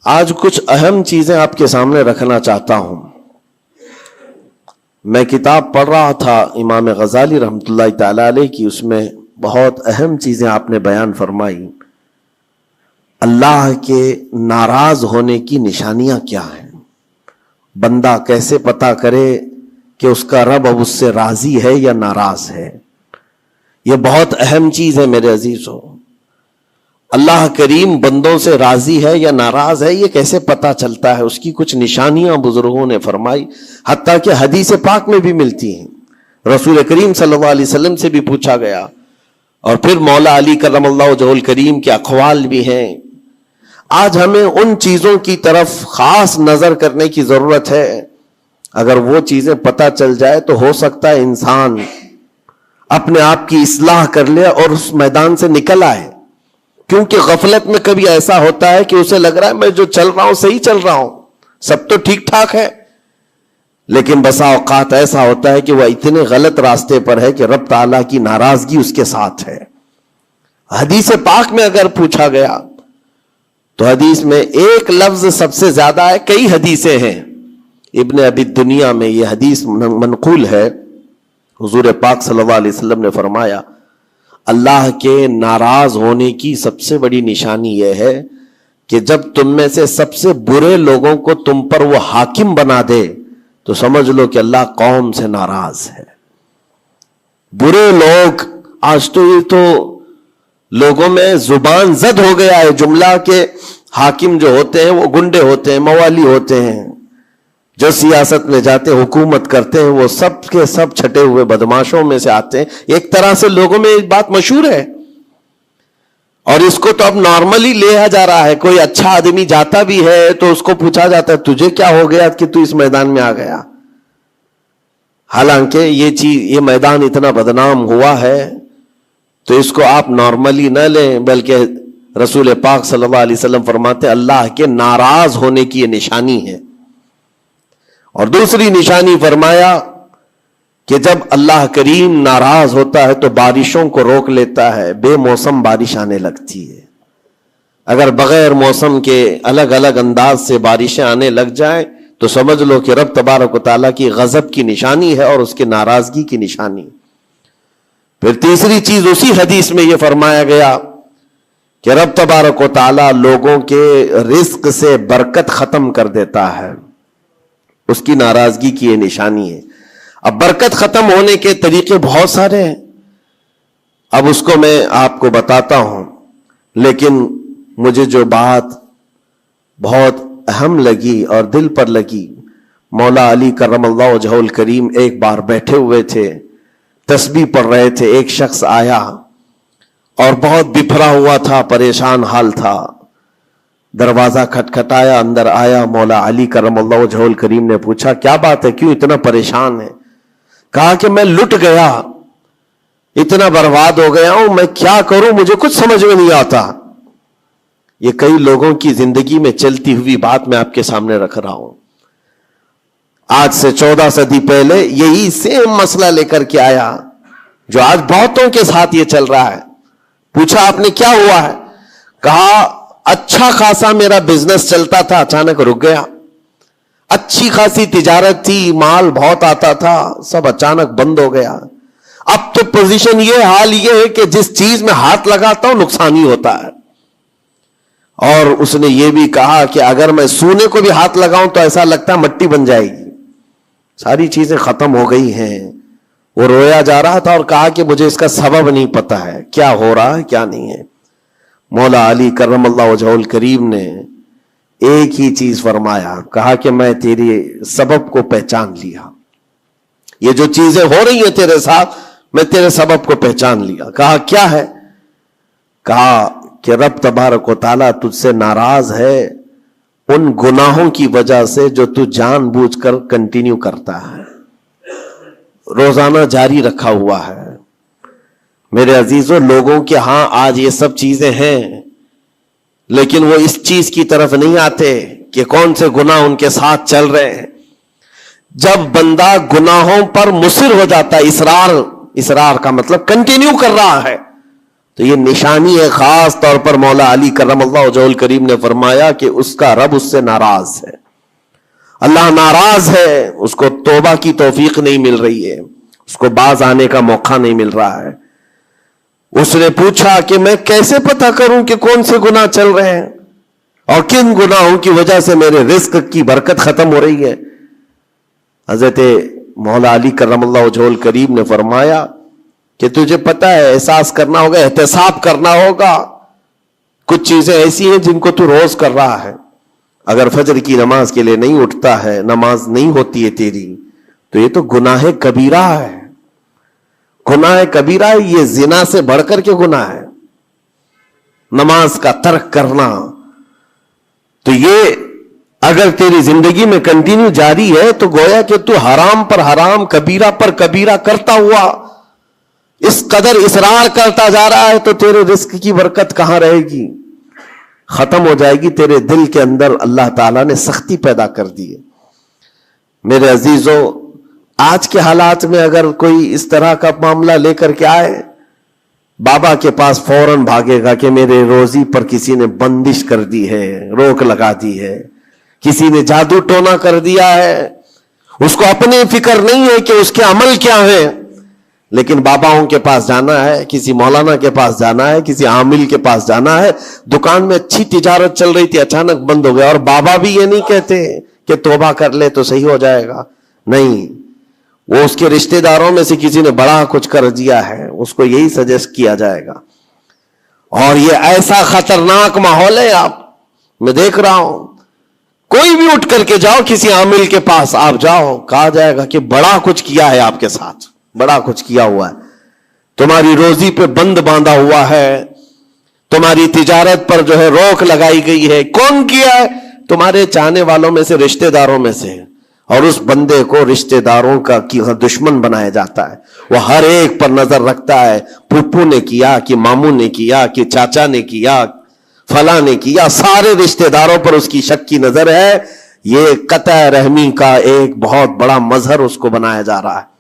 آج کچھ اہم چیزیں آپ کے سامنے رکھنا چاہتا ہوں. میں کتاب پڑھ رہا تھا امام غزالی رحمۃ اللہ تعالی علیہ کی، اس میں بہت اہم چیزیں آپ نے بیان فرمائی. اللہ کے ناراض ہونے کی نشانیاں کیا ہیں؟ بندہ کیسے پتا کرے کہ اس کا رب اب اس سے راضی ہے یا ناراض ہے؟ یہ بہت اہم چیز ہے میرے عزیزو. اللہ کریم بندوں سے راضی ہے یا ناراض ہے، یہ کیسے پتا چلتا ہے؟ اس کی کچھ نشانیاں بزرگوں نے فرمائی، حتیٰ کہ حدیث پاک میں بھی ملتی ہیں. رسول کریم صلی اللہ علیہ وسلم سے بھی پوچھا گیا، اور پھر مولا علی کرم اللہ وجہہ الکریم کے اقوال بھی ہیں. آج ہمیں ان چیزوں کی طرف خاص نظر کرنے کی ضرورت ہے. اگر وہ چیزیں پتہ چل جائے تو ہو سکتا ہے انسان اپنے آپ کی اصلاح کر لے اور اس میدان سے نکل آئے. کیونکہ غفلت میں کبھی ایسا ہوتا ہے کہ اسے لگ رہا ہے میں جو چل رہا ہوں صحیح چل رہا ہوں، سب تو ٹھیک ٹھاک ہے، لیکن بسا اوقات ایسا ہوتا ہے کہ وہ اتنے غلط راستے پر ہے کہ رب تعالیٰ کی ناراضگی اس کے ساتھ ہے. حدیث پاک میں اگر پوچھا گیا تو حدیث میں ایک لفظ سب سے زیادہ ہے، کئی حدیثیں ہیں. ابن ابی دنیا میں یہ حدیث منقول ہے. حضور پاک صلی اللہ علیہ وسلم نے فرمایا، اللہ کے ناراض ہونے کی سب سے بڑی نشانی یہ ہے کہ جب تم میں سے سب سے برے لوگوں کو تم پر وہ حاکم بنا دے تو سمجھ لو کہ اللہ قوم سے ناراض ہے. برے لوگ، آج تو یہ تو لوگوں میں زبان زد ہو گیا ہے جملہ کہ حاکم جو ہوتے ہیں وہ گنڈے ہوتے ہیں، موالی ہوتے ہیں، جو سیاست میں جاتے ہیں حکومت کرتے ہیں وہ سب کے سب چھٹے ہوئے بدماشوں میں سے آتے ہیں. ایک طرح سے لوگوں میں ایک بات مشہور ہے، اور اس کو تو اب نارملی لیا جا رہا ہے. کوئی اچھا آدمی جاتا بھی ہے تو اس کو پوچھا جاتا ہے تجھے کیا ہو گیا کہ تو اس میدان میں آ گیا. حالانکہ یہ میدان اتنا بدنام ہوا ہے تو اس کو آپ نارملی نہ لیں، بلکہ رسول پاک صلی اللہ علیہ وسلم فرماتے ہیں اللہ کے ناراض ہونے کی یہ نشانی ہے. اور دوسری نشانی فرمایا کہ جب اللہ کریم ناراض ہوتا ہے تو بارشوں کو روک لیتا ہے، بے موسم بارش آنے لگتی ہے. اگر بغیر موسم کے الگ الگ انداز سے بارشیں آنے لگ جائیں تو سمجھ لو کہ رب تبارک و تعالیٰ کی غضب کی نشانی ہے اور اس کی ناراضگی کی نشانی. پھر تیسری چیز اسی حدیث میں یہ فرمایا گیا کہ رب تبارک و تعالیٰ لوگوں کے رزق سے برکت ختم کر دیتا ہے، اس کی ناراضگی کی یہ نشانی ہے. اب برکت ختم ہونے کے طریقے بہت سارے ہیں، اب اس کو میں آپ کو بتاتا ہوں. لیکن مجھے جو بات بہت اہم لگی اور دل پر لگی، مولا علی کرم اللہ وجہہ الکریم ایک بار بیٹھے ہوئے تھے، تسبیح پڑھ رہے تھے. ایک شخص آیا اور بہت بپھرا ہوا تھا، پریشان حال تھا. دروازہ کھٹکھٹایا، اندر آیا. مولا علی کرم اللہ وجہہ الکریم نے پوچھا کیا بات ہے، کیوں اتنا پریشان ہے؟ کہا کہ میں لٹ گیا، اتنا برباد ہو گیا ہوں، میں کیا کروں، مجھے کچھ سمجھ میں نہیں آتا. یہ کئی لوگوں کی زندگی میں چلتی ہوئی بات میں آپ کے سامنے رکھ رہا ہوں. آج سے 14 صدی پہلے یہی سیم مسئلہ لے کر کے آیا جو آج بہتوں کے ساتھ یہ چل رہا ہے. پوچھا آپ نے کیا ہوا ہے؟ کہا اچھا خاصا میرا بزنس چلتا تھا، اچانک رک گیا. اچھی خاصی تجارت تھی، مال بہت آتا تھا، سب اچانک بند ہو گیا. اب تو پوزیشن یہ، حال یہ ہے کہ جس چیز میں ہاتھ لگاتا ہوں نقصان ہی ہوتا ہے. اور اس نے یہ بھی کہا کہ اگر میں سونے کو بھی ہاتھ لگاؤں تو ایسا لگتا ہے مٹی بن جائے گی. ساری چیزیں ختم ہو گئی ہیں. وہ رویا جا رہا تھا اور کہا کہ مجھے اس کا سبب نہیں پتا ہے، کیا ہو رہا ہے کیا نہیں ہے. مولا علی کرم اللہ وجہہ الکریم نے ایک ہی چیز فرمایا، کہا کہ میں تیری سبب کو پہچان لیا. یہ جو چیزیں ہو رہی ہیں تیرے ساتھ میں تیرے سبب کو پہچان لیا. کہا کیا ہے؟ کہا کہ رب تبارک و تعالیٰ تجھ سے ناراض ہے ان گناہوں کی وجہ سے جو تو جان بوجھ کر کنٹینیو کرتا ہے، روزانہ جاری رکھا ہوا ہے. میرے عزیزوں، لوگوں کے ہاں آج یہ سب چیزیں ہیں لیکن وہ اس چیز کی طرف نہیں آتے کہ کون سے گناہ ان کے ساتھ چل رہے ہیں. جب بندہ گناہوں پر مصر ہو جاتا ہے، اصرار کا مطلب کنٹینیو کر رہا ہے، تو یہ نشانی ہے. خاص طور پر مولا علی کرم اللہ وجہہ الکریم نے فرمایا کہ اس کا رب اس سے ناراض ہے. اللہ ناراض ہے, اس کو توبہ کی توفیق نہیں مل رہی ہے, اس کو باز آنے کا موقع نہیں مل رہا ہے. اس نے پوچھا کہ میں کیسے پتہ کروں کہ کون سے گناہ چل رہے ہیں اور کن گناہوں کی وجہ سے میرے رزق کی برکت ختم ہو رہی ہے. حضرت مولا علی کرم اللہ وجہہ الکریم نے فرمایا کہ تجھے پتہ ہے, احساس کرنا ہوگا, احتساب کرنا ہوگا. کچھ چیزیں ایسی ہیں جن کو تو روز کر رہا ہے. اگر فجر کی نماز کے لیے نہیں اٹھتا ہے, نماز نہیں ہوتی ہے تیری, تو یہ تو گناہ کبیرہ ہے. گناہ کبیرہ ہے, یہ زنا سے بڑھ کر کے گناہ ہے نماز کا ترک کرنا. تو یہ اگر تیری زندگی میں کنٹینیو جاری ہے تو گویا کہ تو حرام پر حرام, کبیرہ پر کبیرہ کرتا ہوا اس قدر اصرار کرتا جا رہا ہے, تو تیرے رزق کی برکت کہاں رہے گی؟ ختم ہو جائے گی. تیرے دل کے اندر اللہ تعالیٰ نے سختی پیدا کر دی ہے. میرے عزیزوں, آج کے حالات میں اگر کوئی اس طرح کا معاملہ لے کر کے آئے, بابا کے پاس فوراً بھاگے گا کہ میرے روزی پر کسی نے بندش کر دی ہے, روک لگا دی ہے, کسی نے جادو ٹونا کر دیا ہے. اس کو اپنی فکر نہیں ہے کہ اس کے عمل کیا ہے, لیکن باباؤں کے پاس جانا ہے, کسی مولانا کے پاس جانا ہے, کسی عامل کے پاس جانا ہے. دکان میں اچھی تجارت چل رہی تھی, اچانک بند ہو گیا, اور بابا بھی یہ نہیں کہتے کہ توبہ کر لے تو صحیح ہو جائے گا. نہیں, وہ اس کے رشتہ داروں میں سے کسی نے بڑا کچھ کر دیا ہے, اس کو یہی سجیسٹ کیا جائے گا. اور یہ ایسا خطرناک ماحول ہے, آپ میں دیکھ رہا ہوں, کوئی بھی اٹھ کر کے جاؤ کسی عامل کے پاس آپ جاؤ, کہا جائے گا کہ بڑا کچھ کیا ہے آپ کے ساتھ, بڑا کچھ کیا ہوا ہے, تمہاری روزی پہ بند باندھا ہوا ہے, تمہاری تجارت پر جو ہے روک لگائی گئی ہے. کون کیا ہے؟ تمہارے چاہنے والوں میں سے, رشتہ داروں میں سے. اور اس بندے کو رشتہ داروں کا دشمن بنایا جاتا ہے. وہ ہر ایک پر نظر رکھتا ہے, پھپھو نے کیا کہ ماموں نے کیا کہ چاچا نے کیا, فلاں نے کیا, سارے رشتہ داروں پر اس کی شک کی نظر ہے. یہ قطع رحمی کا ایک بہت بڑا مظہر اس کو بنایا جا رہا ہے.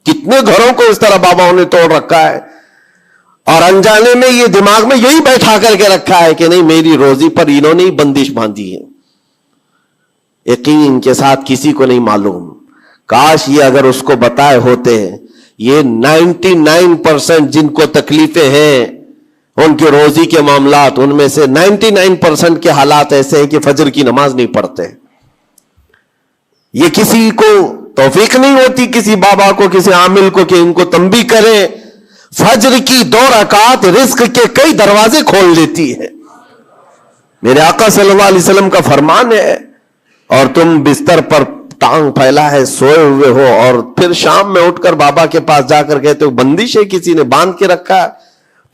کتنے گھروں کو اس طرح باباؤں نے توڑ رکھا ہے, اور انجانے میں یہ دماغ میں یہی بیٹھا کر کے رکھا ہے کہ نہیں, میری روزی پر انہوں نے ہی بندش باندھی ہے. یقین کے ساتھ کسی کو نہیں معلوم. کاش یہ اگر اس کو بتائے ہوتے, یہ 99% جن کو تکلیفیں ہیں ان کے روزی کے معاملات, ان میں سے 99% کے حالات ایسے ہیں کہ فجر کی نماز نہیں پڑھتے. یہ کسی کو توفیق نہیں ہوتی, کسی بابا کو, کسی عامل کو, کہ ان کو تنبیہ کریں. فجر کی 2 رکعات رزق کے کئی دروازے کھول لیتی ہے. میرے آقا صلی اللہ علیہ وسلم کا فرمان ہے, اور تم بستر پر ٹانگ پھیلا ہے سوئے ہوئے ہو, اور پھر شام میں اٹھ کر بابا کے پاس جا کر کہتے ہو بندش ہے, کسی نے باندھ کے رکھا ہے,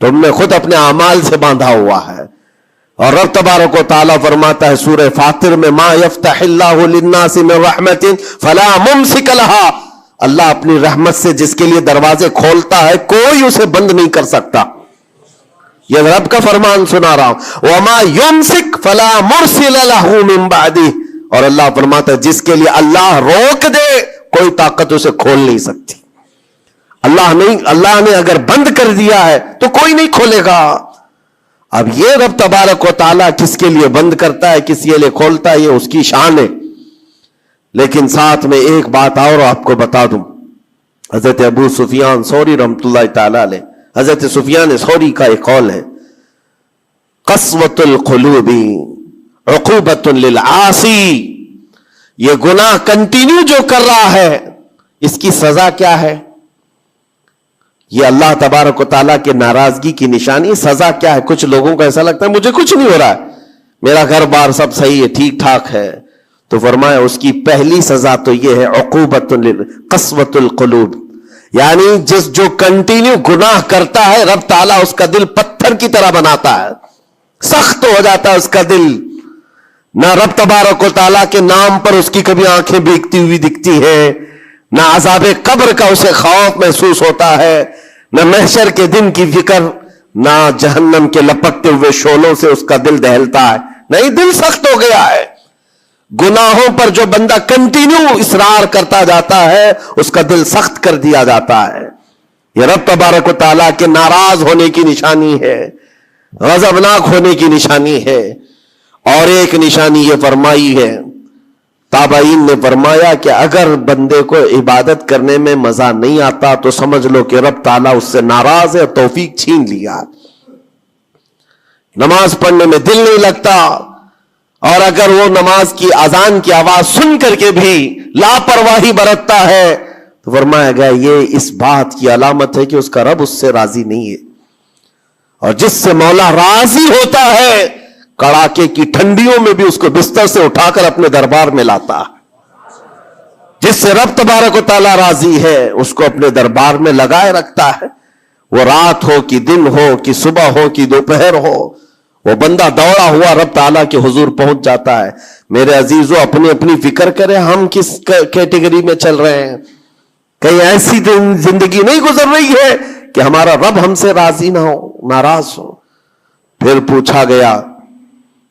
تم نے خود اپنے اعمال سے باندھا ہوا ہے. اور رب تبارک و تعالیٰ فرماتا ہے سورہ فاطر میں, ما یفتح اللہ للناس من رحمت فلا ممسک لہا, اللہ اپنی رحمت سے جس کے لیے دروازے کھولتا ہے کوئی اسے بند نہیں کر سکتا. یہ رب کا فرمان سنا رہا ہوں. وما یمسک فلا مرسل لہ من بعدہ, اور اللہ فرماتا ہے جس کے لیے اللہ روک دے کوئی طاقت اسے کھول نہیں سکتی. اللہ نے اگر بند کر دیا ہے تو کوئی نہیں کھولے گا. اب یہ رب تبارک و تعالیٰ کس کے لیے بند کرتا ہے, کس کے لیے کھولتا ہے, یہ اس کی شان ہے. لیکن ساتھ میں ایک بات اور آپ کو بتا دوں. حضرت ابو سفیان ثوری رحمۃ اللہ تعالی علیہ, حضرت سفیان ثوری کا ایک قول ہے, قسوۃ القلوب عقوبۃ للعاصی, یہ گناہ کنٹینیو جو کر رہا ہے اس کی سزا کیا ہے؟ یہ اللہ تبارک و تعالیٰ کے ناراضگی کی نشانی. سزا کیا ہے؟ کچھ لوگوں کو ایسا لگتا ہے مجھے کچھ نہیں ہو رہا ہے, میرا گھر بار سب صحیح ہے, ٹھیک ٹھاک ہے, تو فرمایا اس کی پہلی سزا تو یہ ہے عقوبۃ قسوۃ القلوب, یعنی جو کنٹینیو گناہ کرتا ہے رب تعالیٰ اس کا دل پتھر کی طرح بناتا ہے, سخت ہو جاتا ہے اس کا دل. نہ رب تبارک و تعالیٰ کے نام پر اس کی کبھی آنکھیں بھیگتی ہوئی دکھتی ہے, نہ عذاب قبر کا اسے خوف محسوس ہوتا ہے, نہ محشر کے دن کی فکر, نہ جہنم کے لپکتے ہوئے شعلوں سے اس کا دل دہلتا ہے. نہیں, دل سخت ہو گیا ہے. گناہوں پر جو بندہ کنٹینیو اصرار کرتا جاتا ہے اس کا دل سخت کر دیا جاتا ہے. یہ رب تبارک و تعالیٰ کے ناراض ہونے کی نشانی ہے، غضبناک ہونے کی نشانی ہے۔ اور ایک نشانی یہ فرمائی ہے، تابعین نے فرمایا کہ اگر بندے کو عبادت کرنے میں مزہ نہیں آتا تو سمجھ لو کہ رب تعالیٰ اس سے ناراض ہے اور توفیق چھین لیا۔ نماز پڑھنے میں دل نہیں لگتا، اور اگر وہ نماز کی اذان کی آواز سن کر کے بھی لاپرواہی برتتا ہے تو فرمایا گیا یہ اس بات کی علامت ہے کہ اس کا رب اس سے راضی نہیں ہے۔ اور جس سے مولا راضی ہوتا ہے کڑاکے کی ٹھنڈیوں میں بھی اس کو بستر سے اٹھا کر اپنے دربار میں لاتا ہے۔ جس سے رب تبارک و تعالیٰ راضی ہے اس کو اپنے دربار میں لگائے رکھتا ہے، وہ رات ہو کہ دن ہو کہ صبح ہو کہ دوپہر ہو، وہ بندہ دوڑا ہوا رب تعالیٰ کے حضور پہنچ جاتا ہے۔ میرے عزیزو، اپنی اپنی فکر کریں ہم کس کیٹیگری میں چل رہے ہیں۔ کہیں ایسی زندگی نہیں گزر رہی ہے کہ ہمارا رب ہم سے راضی نہ ہو، ناراض ہو۔ پھر پوچھا گیا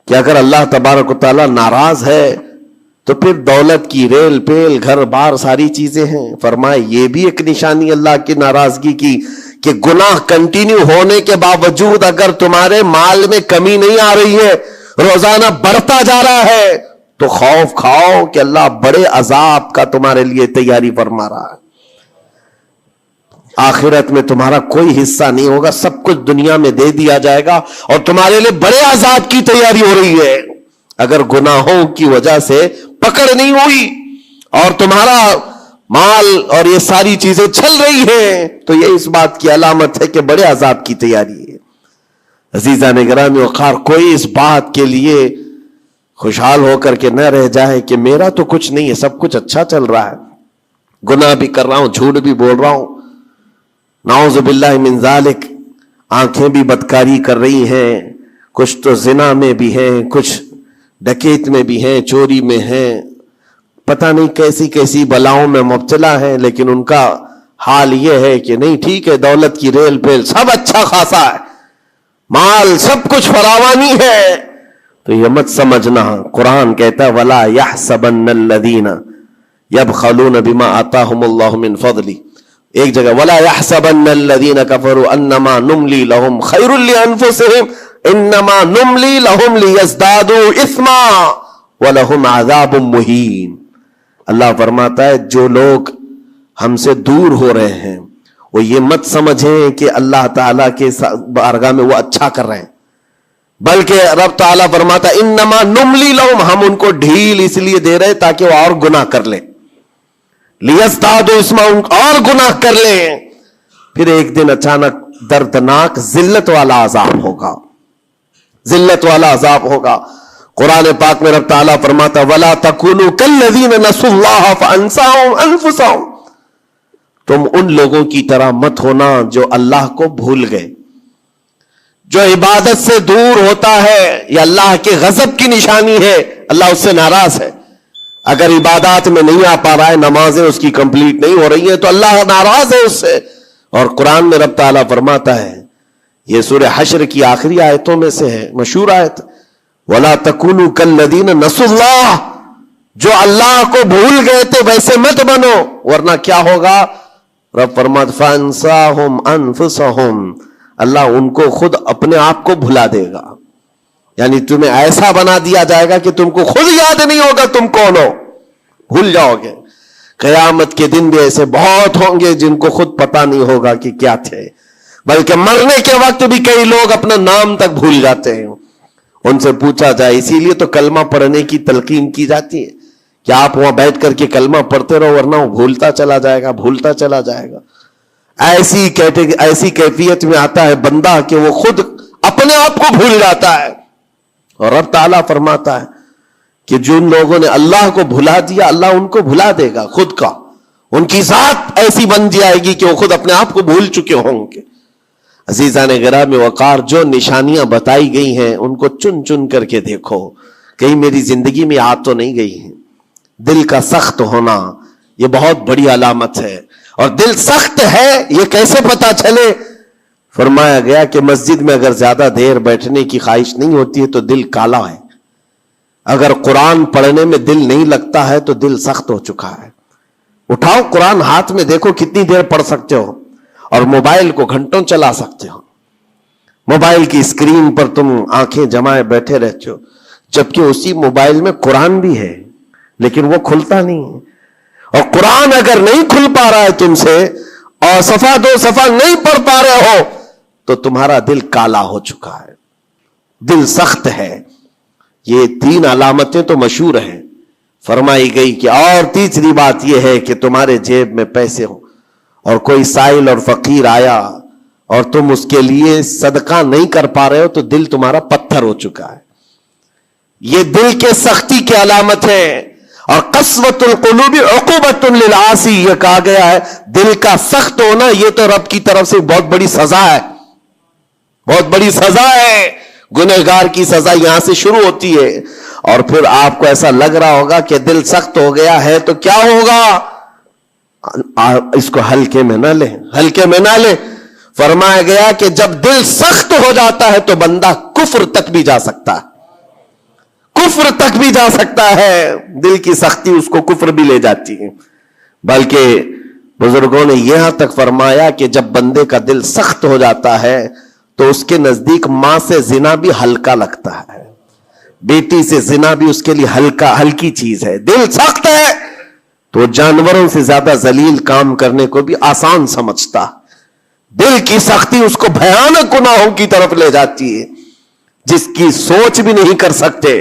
کہ اگر اللہ تبارک و تعالیٰ ناراض ہے تو پھر دولت کی ریل پیل گھر بار ساری چیزیں ہیں۔ فرمائے یہ بھی ایک نشانی اللہ کی ناراضگی کی کہ گناہ کنٹینیو ہونے کے باوجود اگر تمہارے مال میں کمی نہیں آ رہی ہے، روزانہ بڑھتا جا رہا ہے، تو خوف کھاؤ کہ اللہ بڑے عذاب کا تمہارے لیے تیاری فرما رہا ہے۔ آخرت میں تمہارا کوئی حصہ نہیں ہوگا، سب کچھ دنیا میں دے دیا جائے گا اور تمہارے لیے بڑے عذاب کی تیاری ہو رہی ہے۔ اگر گناہوں کی وجہ سے پکڑ نہیں ہوئی اور تمہارا مال اور یہ ساری چیزیں چل رہی ہیں تو یہ اس بات کی علامت ہے کہ بڑے عذاب کی تیاری ہے۔ عزیزان گرامی وقار، کوئی اس بات کے لیے خوشحال ہو کر کے نہ رہ جائے کہ میرا تو کچھ نہیں ہے، سب کچھ اچھا چل رہا ہے، گناہ بھی کر رہا ہوں، جھوٹ بھی بول رہا ہوں، نعوذ باللہ من ذالک، آنکھیں بھی بدکاری کر رہی ہیں، کچھ تو زنا میں بھی ہیں، کچھ ڈکیت میں بھی ہیں، چوری میں ہیں، پتہ نہیں کیسی کیسی بلاؤں میں مبتلا ہیں، لیکن ان کا حال یہ ہے کہ نہیں ٹھیک ہے، دولت کی ریل پیل سب اچھا خاصا ہے، مال سب کچھ فراوانی ہے، تو یہ مت سمجھنا۔ قرآن کہتا ہے وَلَا يَحْسَبَنَّ الَّذِينَ يَبْخَلُونَ بِمَا آتَاهُمُ اللَّهُ مِنْ فَضْلِهِ، ایک جگہ وَلَا يَحْسَبَنَّ الَّذِينَ كَفَرُوا أَنَّمَا نُمْلِي لَهُمْ خَيْرٌ لِأَنفُسِهِمْ إِنَّمَا نُمْلِي لَهُمْ لِيَزْدَادُوا إِثْمًا وَلَهُمْ عَذَابٌ مُهِينٌ۔ اللہ فرماتا ہے جو لوگ ہم سے دور ہو رہے ہیں وہ یہ مت سمجھیں کہ اللہ تعالیٰ کے بارگاہ میں وہ اچھا کر رہے ہیں، بلکہ رب تعالیٰ فرماتا ہے انما نملی لہم، ہم ان کو ڈھیل اس لیے دے رہے تاکہ وہ اور گناہ کر لیں، لیزدادوا اسما، اور گناہ کر لیں، پھر ایک دن اچانک دردناک ذلت والا عذاب ہوگا، ذلت والا عذاب ہوگا۔ قرآن پاک میں رب تعالیٰ فرماتا وَلَا تَكُونُوا كَالَّذِينَ نَسُوا اللَّهَ فَأَنسَاهُمْ أَنفُسَهُمْ، تم ان لوگوں کی طرح مت ہونا جو اللہ کو بھول گئے۔ جو عبادت سے دور ہوتا ہے یہ اللہ کے غضب کی نشانی ہے، اللہ اس سے ناراض ہے۔ اگر عبادات میں نہیں آ پا رہا ہے، نمازیں اس کی کمپلیٹ نہیں ہو رہی ہیں تو اللہ ناراض ہے اس سے۔ اور قرآن میں رب تعالیٰ فرماتا ہے، یہ سورہ حشر کی آخری آیتوں میں سے ہے، مشہور آیت، وَلَا تَكُونُوا كَالَّذِينَ نَسُوا اللَّهَ، جو اللہ کو بھول گئے تھے ویسے مت بنو، ورنہ کیا ہوگا؟ رب فرماتا فَأَنسَاهُمْ أَنفُسَهُمْ، اللہ ان کو خود اپنے آپ کو بھلا دے گا، یعنی تمہیں ایسا بنا دیا جائے گا کہ تم کو خود یاد نہیں ہوگا تم کون ہو، بھول جاؤ گے۔ قیامت کے دن بھی ایسے بہت ہوں گے جن کو خود پتا نہیں ہوگا کہ کیا تھے، بلکہ مرنے کے وقت بھی کئی لوگ اپنا نام تک بھول جاتے ہیں۔ ان سے پوچھا جائے، اسی لیے تو کلمہ پڑھنے کی تلقین کی جاتی ہے کہ آپ وہاں بیٹھ کر کے کلمہ پڑھتے رہو، ورنہ وہ بھولتا چلا جائے گا، بھولتا چلا جائے گا۔ ایسی کیفیت میں آتا ہے بندہ کہ وہ خود اپنے آپ کو بھول جاتا ہے۔ اور رب تعالیٰ فرماتا ہے کہ جن لوگوں نے اللہ کو بھلا دیا اللہ ان کو بھلا دے گا خود کا، ان کی ذات ایسی بن جائے گی کہ وہ خود اپنے آپ کو بھول چکے ہوں گے۔ عزیزان گرامی وقار، جو نشانیاں بتائی گئی ہیں ان کو چن چن کر کے دیکھو، کہیں میری زندگی میں آ تو نہیں گئی ہیں۔ دل کا سخت ہونا یہ بہت بڑی علامت ہے، اور دل سخت ہے یہ کیسے پتا چلے؟ فرمایا گیا کہ مسجد میں اگر زیادہ دیر بیٹھنے کی خواہش نہیں ہوتی ہے تو دل کالا ہے، اگر قرآن پڑھنے میں دل نہیں لگتا ہے تو دل سخت ہو چکا ہے۔ اٹھاؤ قرآن ہاتھ میں، دیکھو کتنی دیر پڑھ سکتے ہو، اور موبائل کو گھنٹوں چلا سکتے ہو. موبائل کی اسکرین پر تم آنکھیں جمائے بیٹھے رہتے ہو، جبکہ اسی موبائل میں قرآن بھی ہے لیکن وہ کھلتا نہیں ہے. اور قرآن اگر نہیں کھل پا رہا ہے تم سے، اور صفحہ 2 صفحہ نہیں پڑھ پا رہے ہو، تو تمہارا دل کالا ہو چکا ہے، دل سخت ہے. یہ 3 علامتیں تو مشہور ہیں. فرمائی گئی کہ اور تیسری بات یہ ہے کہ تمہارے جیب میں پیسے ہوں اور کوئی سائل اور فقیر آیا اور تم اس کے لیے صدقہ نہیں کر پا رہے ہو تو دل تمہارا پتھر ہو چکا ہے. یہ دل کے سختی کی علامت ہے. اور قسوۃ القلوب عقوبۃ للعاصی، یہ کہا گیا ہے دل کا سخت ہونا یہ تو رب کی طرف سے بہت بڑی سزا ہے، بہت بڑی سزا ہے. گنہگار کی سزا یہاں سے شروع ہوتی ہے. اور پھر آپ کو ایسا لگ رہا ہوگا کہ دل سخت ہو گیا ہے تو کیا ہوگا، اس کو ہلکے میں نہ لیں، ہلکے میں نہ لیں. فرمایا گیا کہ جب دل سخت ہو جاتا ہے تو بندہ کفر تک بھی جا سکتا ہے، کفر تک بھی جا سکتا ہے. دل کی سختی اس کو کفر بھی لے جاتی ہے. بلکہ بزرگوں نے یہاں تک فرمایا کہ جب بندے کا دل سخت ہو جاتا ہے تو اس کے نزدیک ماں سے زنا بھی ہلکا لگتا ہے، بیٹی سے زنا بھی اس کے لیے ہلکی چیز ہے. دل سخت ہے تو جانوروں سے زیادہ ذلیل کام کرنے کو بھی آسان سمجھتا. دل کی سختی اس کو بھیانک گناہوں کی طرف لے جاتی ہے جس کی سوچ بھی نہیں کر سکتے.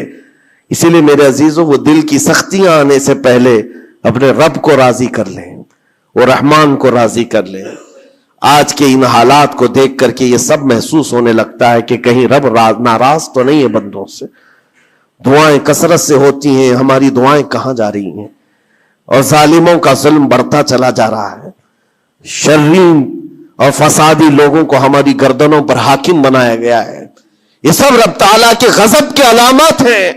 اسی لیے میرے عزیزوں، وہ دل کی سختیاں آنے سے پہلے اپنے رب کو راضی کر لیں، وہ رحمان کو راضی کر لیں. آج کے ان حالات کو دیکھ کر کے یہ سب محسوس ہونے لگتا ہے کہ کہیں رب ناراض تو نہیں ہے بندوں سے. دعائیں کثرت سے ہوتی ہیں، ہماری دعائیں کہاں جا رہی ہیں؟ اور ظالموں کا ظلم بڑھتا چلا جا رہا ہے. شریر اور فسادی لوگوں کو ہماری گردنوں پر حاکم بنایا گیا ہے. یہ سب رب تعالیٰ کے غضب کے علامات ہیں.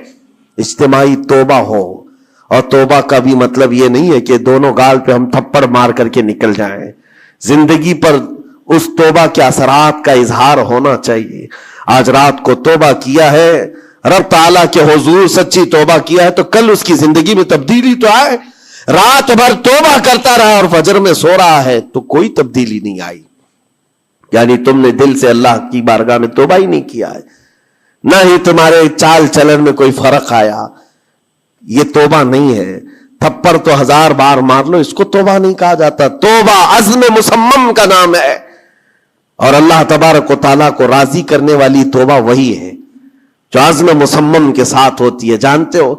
اجتماعی توبہ ہو. اور توبہ کا بھی مطلب یہ نہیں ہے کہ دونوں گال پہ ہم تھپڑ مار کر کے نکل جائیں. زندگی پر اس توبہ کے اثرات کا اظہار ہونا چاہیے. آج رات کو توبہ کیا ہے، رب تعالیٰ کے حضور سچی توبہ کیا ہے، تو کل اس کی زندگی میں تبدیلی تو آئے. رات بھر توبہ کرتا رہا اور فجر میں سو رہا ہے تو کوئی تبدیلی نہیں آئی. یعنی تم نے دل سے اللہ کی بارگاہ میں توبہ ہی نہیں کیا ہے، نہ ہی تمہارے چال چلن میں کوئی فرق آیا. یہ توبہ نہیں ہے. تھپڑ تو 1000 بار مار لو، اس کو توبہ نہیں کہا جاتا. توبہ عزم مصمم کا نام ہے. اور اللہ تبارک و تعالیٰ کو راضی کرنے والی توبہ وہی ہے جو عزم مصمم کے ساتھ ہوتی ہے. جانتے ہو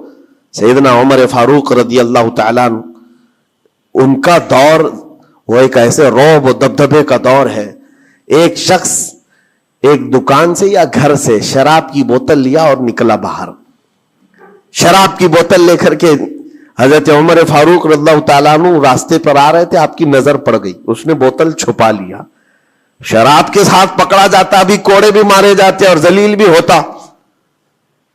سیدنا عمر فاروق رضی اللہ تعالیٰ عنہ، ان کا دور وہ ایک ایسے رعب و دبدبے کا دور ہے. ایک شخص ایک دکان سے یا گھر سے شراب کی بوتل لیا اور نکلا باہر. شراب کی بوتل لے کر کے حضرت عمر فاروق رضی اللہ تعالیٰ عنہ راستے پر آ رہے تھے، آپ کی نظر پڑ گئی، اس نے بوتل چھپا لیا. شراب کے ساتھ پکڑا جاتا، ابھی کوڑے بھی مارے جاتے اور ذلیل بھی ہوتا.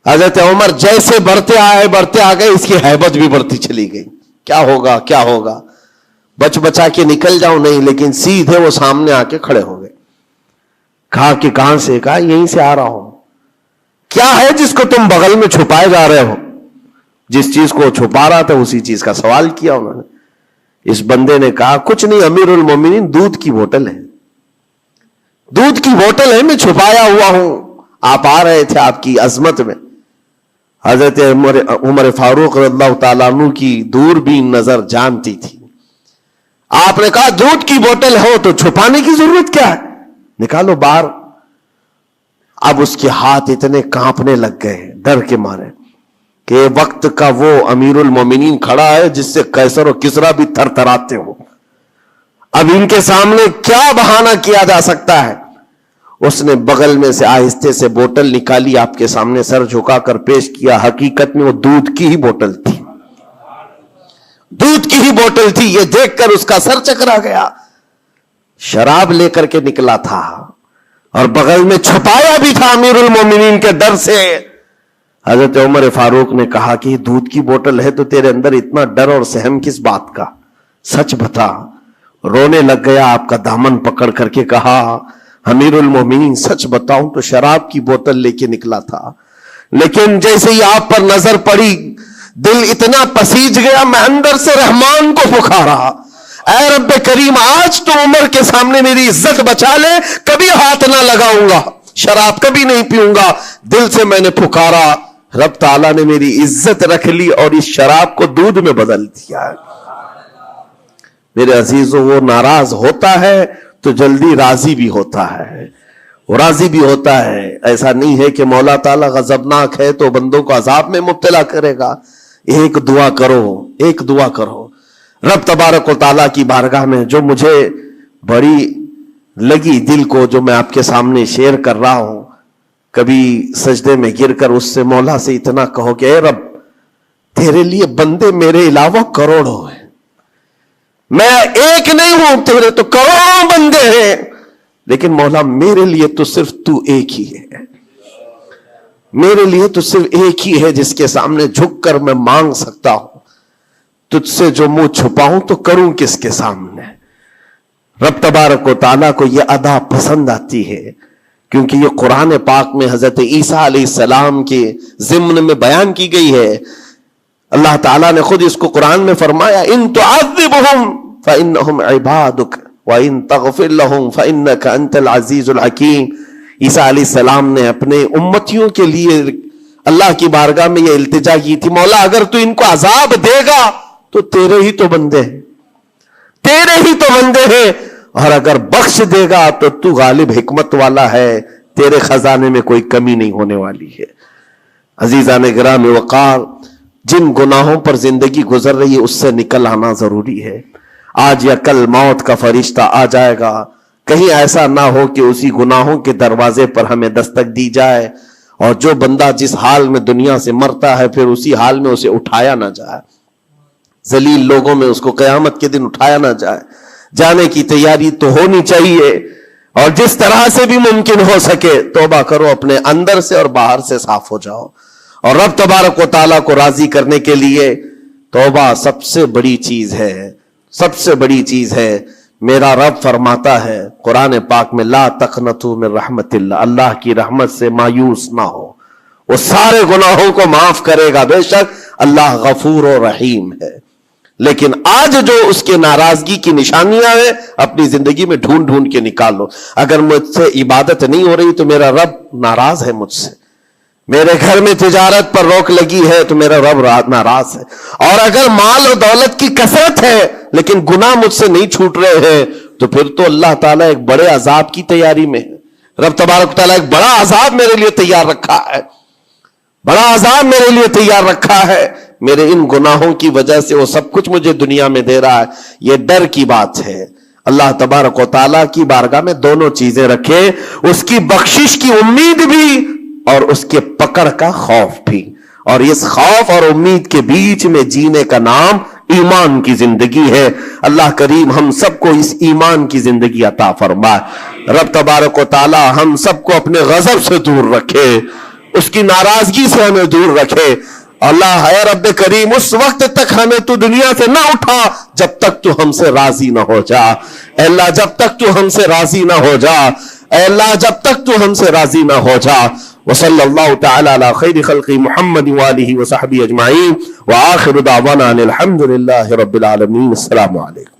حضرت عمر جیسے بڑھتے آ گئے، اس کی ہیبت بھی بڑھتی چلی گئی. کیا ہوگا کیا ہوگا، بچ بچا کے نکل جاؤں نہیں، لیکن سیدھے وہ سامنے آ کے کھڑے ہو گئے. کہا کہ کہاں سے؟ کہا یہیں سے آ رہا ہوں. کیا ہے جس کو تم بغل میں چھپائے جا رہے ہو؟ جس چیز کو چھپا رہا تھا اسی چیز کا سوال کیا انہوں نے. اس بندے نے کہا کچھ نہیں امیر المومنین، دودھ کی بوتل ہے، دودھ کی بوتل ہے، میں چھپایا ہوا ہوں، آپ آ رہے تھے آپ کی عظمت میں. حضرت عمر فاروق رضی اللہ تعالیٰ عنہ کی دوربین نظر جانتی تھی. آپ نے کہا دودھ کی بوتل ہو تو چھپانے کی ضرورت کیا ہے، نکالو باہر. اب اس کے ہاتھ اتنے کانپنے لگ گئے ڈر کے مارے کہ وقت کا وہ امیر المومنین کھڑا ہے جس سے قیصر و کسریٰ بھی تھر تھراتے ہو. اب ان کے سامنے کیا بہانہ کیا جا سکتا ہے؟ اس نے بغل میں سے آہستہ سے بوتل نکالی، آپ کے سامنے سر جھکا کر پیش کیا. حقیقت میں وہ دودھ کی ہی بوتل تھی، دودھ کی ہی بوتل تھی. یہ دیکھ کر اس کا سر چکرا گیا. شراب لے کر کے نکلا تھا اور بغل میں چھپایا بھی تھا امیر المومنین کے ڈر سے. حضرت عمر فاروق نے کہا کہ دودھ کی بوتل ہے تو تیرے اندر اتنا ڈر اور سہم کس بات کا، سچ بتا. رونے لگ گیا، آپ کا دامن پکڑ کر کے کہا امیر المومنین سچ بتاؤں تو شراب کی بوتل لے کے نکلا تھا، لیکن جیسے ہی آپ پر نظر پڑی دل اتنا پسیج گیا، میں اندر سے رحمان کو پکارا، اے رب کریم آج تو عمر کے سامنے میری عزت بچا لے, کبھی ہاتھ نہ لگاؤں گا, شراب کبھی نہیں پیوں گا. دل سے میں نے پکارا, رب تعالیٰ نے میری عزت رکھ لی اور اس شراب کو دودھ میں بدل دیا. میرے عزیزوں, وہ ناراض ہوتا ہے تو جلدی راضی بھی ہوتا ہے, وہ راضی بھی ہوتا ہے. ایسا نہیں ہے کہ مولا تعالیٰ غضبناک ہے تو بندوں کو عذاب میں مبتلا کرے گا. ایک دعا کرو, ایک دعا کرو رب تبارک و تعالیٰ کی بارگاہ میں, جو مجھے بڑی لگی دل کو, جو میں آپ کے سامنے شیئر کر رہا ہوں. کبھی سجدے میں گر کر اس سے مولا سے اتنا کہو کہ اے رب, تیرے لیے بندے میرے علاوہ کروڑوں ہیں, میں ایک نہیں ہوں, تیرے تو کروڑوں بندے ہیں, لیکن مولا میرے لیے تو صرف تو ایک ہی ہے. میرے لیے تو صرف ایک ہی ہے جس کے سامنے جھک کر میں مانگ سکتا ہوں. تجھ سے جو منہ چھپاؤں تو کروں کس کے سامنے. رب تبارک و تعالیٰ کو یہ ادا پسند آتی ہے, کیونکہ یہ قرآن پاک میں حضرت عیسیٰ علیہ السلام کے ضمن میں بیان کی گئی ہے. اللہ تعالیٰ نے خود اس کو قرآن میں فرمایا, ان تعذبہم فانہم عبادک وان تغفر لہم فانک انت العزیز الحکیم. عیسیٰ علیہ السلام نے اپنے امتیوں کے لیے اللہ کی بارگاہ میں یہ التجا کی تھی, مولا اگر تو ان کو عذاب دے گا تو تیرے ہی تو بندے ہیں, تیرے ہی تو بندے ہیں, اور اگر بخش دے گا تو تو غالب حکمت والا ہے, تیرے خزانے میں کوئی کمی نہیں ہونے والی ہے. عزیزان گرامی وقار, جن گناہوں پر زندگی گزر رہی ہے اس سے نکل آنا ضروری ہے. آج یا کل موت کا فرشتہ آ جائے گا, کہیں ایسا نہ ہو کہ اسی گناہوں کے دروازے پر ہمیں دستک دی جائے, اور جو بندہ جس حال میں دنیا سے مرتا ہے پھر اسی حال میں اسے اٹھایا نہ جائے, ذلیل لوگوں میں اس کو قیامت کے دن اٹھایا نہ جائے. جانے کی تیاری تو ہونی چاہیے, اور جس طرح سے بھی ممکن ہو سکے توبہ کرو, اپنے اندر سے اور باہر سے صاف ہو جاؤ. اور رب تبارک و تعالیٰ کو راضی کرنے کے لیے توبہ سب سے بڑی چیز ہے, سب سے بڑی چیز ہے. میرا رب فرماتا ہے قرآن پاک میں, لا تقنطوا من رحمت اللہ, اللہ کی رحمت سے مایوس نہ ہو, وہ سارے گناہوں کو معاف کرے گا, بے شک اللہ غفور و رحیم ہے. لیکن آج جو اس کے ناراضگی کی نشانیاں ہیں اپنی زندگی میں ڈھونڈ ڈھونڈ کے نکال لو. اگر مجھ سے عبادت نہیں ہو رہی تو میرا رب ناراض ہے مجھ سے, میرے گھر میں تجارت پر روک لگی ہے تو میرا رب ناراض ہے, اور اگر مال و دولت کی کثرت ہے لیکن گناہ مجھ سے نہیں چھوٹ رہے ہیں تو پھر تو اللہ تعالیٰ ایک بڑے عذاب کی تیاری میں ہے. رب تبارک تعالیٰ ایک بڑا عذاب میرے لیے تیار رکھا ہے, بڑا عذاب میرے لیے تیار رکھا ہے. میرے ان گناہوں کی وجہ سے وہ سب کچھ مجھے دنیا میں دے رہا ہے. یہ ڈر کی بات ہے. اللہ تبارک و تعالیٰ کی بارگاہ میں دونوں چیزیں رکھے, اس کی بخشش کی امید بھی اور اس کے پکڑ کا خوف بھی. اور اس خوف اور امید کے بیچ میں جینے کا نام ایمان کی زندگی ہے. اللہ کریم ہم سب کو اس ایمان کی زندگی عطا فرمائے. رب تبارک و تعالی ہم سب کو اپنے غضب سے دور رکھے, اس کی ناراضگی سے ہمیں دور رکھے. اللہ اے رب کریم اس وقت تک ہمیں تو دنیا سے نہ اٹھا جب تک تو ہم سے راضی نہ ہو جا. اے اللہ جب تک تو ہم سے راضی نہ ہو جا, اے اللہ جب تک تو ہم سے راضی نہ ہو جا. وصلی اللہ تعالی علی خیر خلق محمد وآلہ وصحبہ اجمعین, وآخر دعوانا الحمد للہ رب العالمین. السلام علیکم.